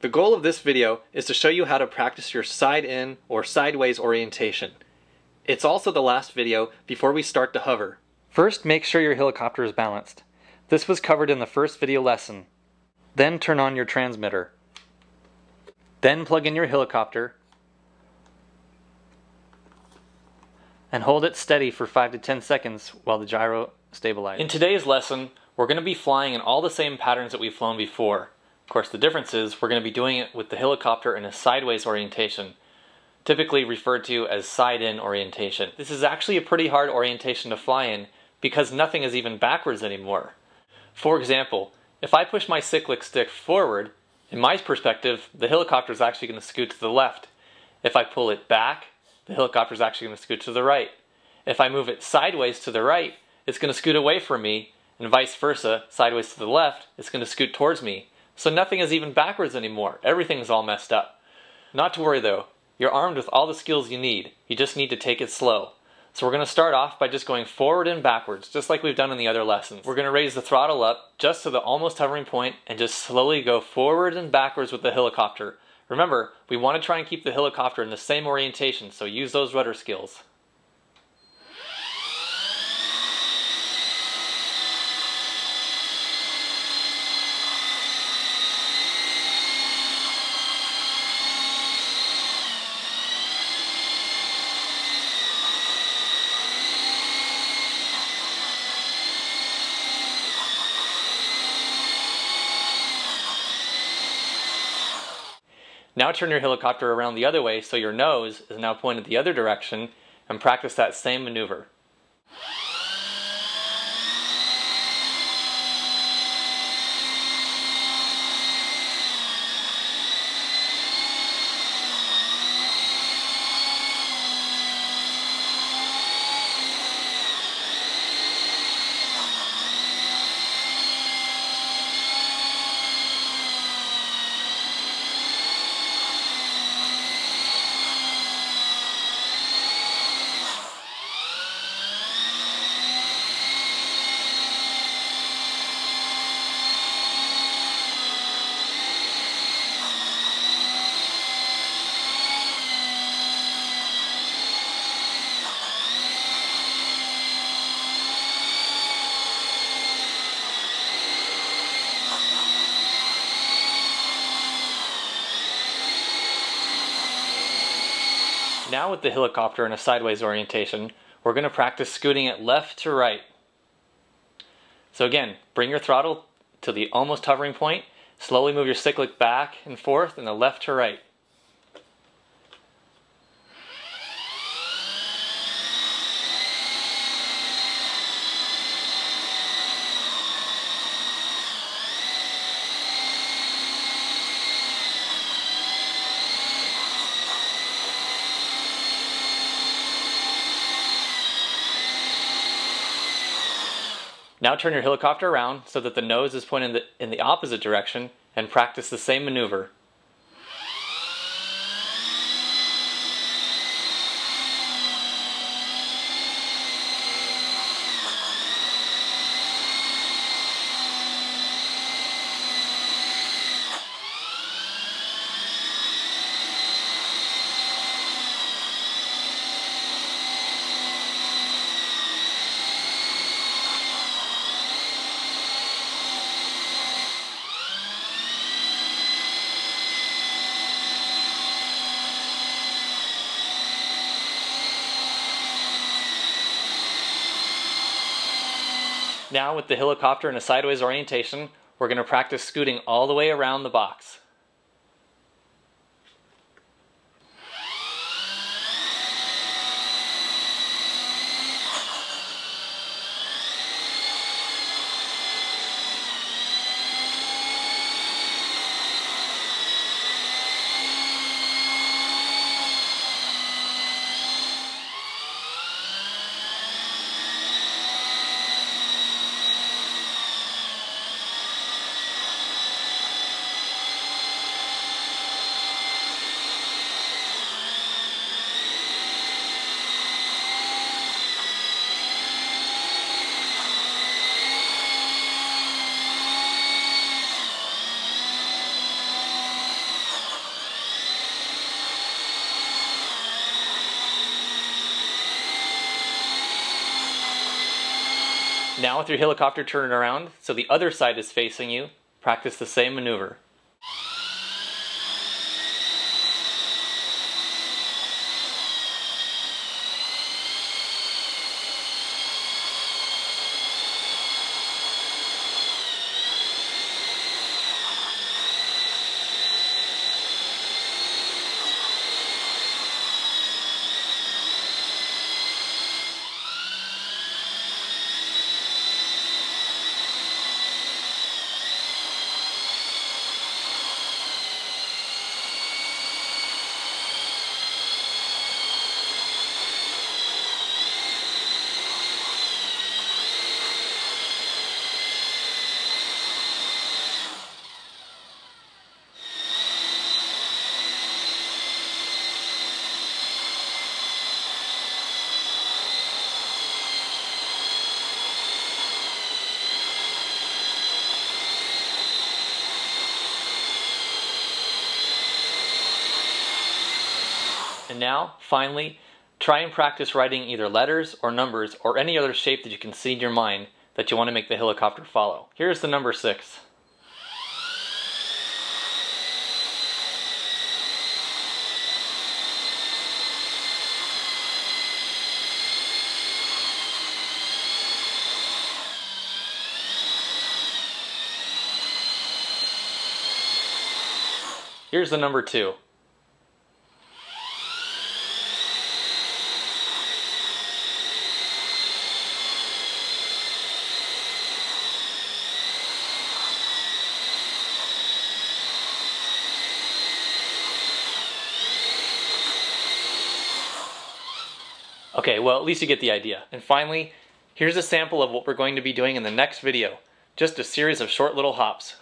The goal of this video is to show you how to practice your side-in or sideways orientation. It's also the last video before we start to hover. First, make sure your helicopter is balanced. This was covered in the first video lesson. Then turn on your transmitter. Then plug in your helicopter and hold it steady for 5 to 10 seconds while the gyro stabilizes. In today's lesson, we're going to be flying in all the same patterns that we've flown before. Of course, the difference is we're going to be doing it with the helicopter in a sideways orientation, typically referred to as side-in orientation. This is actually a pretty hard orientation to fly in because nothing is even backwards anymore. For example, if I push my cyclic stick forward, in my perspective, the helicopter is actually going to scoot to the left. If I pull it back, the helicopter is actually going to scoot to the right. If I move it sideways to the right, it's going to scoot away from me, and vice versa, sideways to the left, it's going to scoot towards me. So nothing is even backwards anymore. Everything's all messed up. Not to worry though, you're armed with all the skills you need. You just need to take it slow. So we're going to start off by just going forward and backwards, just like we've done in the other lessons. We're going to raise the throttle up just to the almost hovering point and just slowly go forward and backwards with the helicopter. Remember, we want to try and keep the helicopter in the same orientation, so use those rudder skills. Now turn your helicopter around the other way so your nose is now pointed the other direction and practice that same maneuver. Now with the helicopter in a sideways orientation, we're going to practice scooting it left to right. So again, bring your throttle to the almost hovering point, slowly move your cyclic back and forth and the left to right. Now turn your helicopter around so that the nose is pointed in the opposite direction and practice the same maneuver. Now with the helicopter in a sideways orientation, we're going to practice scooting all the way around the box. Now with your helicopter turned around so the other side is facing you, practice the same maneuver. And now, finally, try and practice writing either letters or numbers or any other shape that you can see in your mind that you want to make the helicopter follow. Here's the number 6. Here's the number 2. Okay, well, at least you get the idea. And finally, here's a sample of what we're going to be doing in the next video. Just a series of short little hops.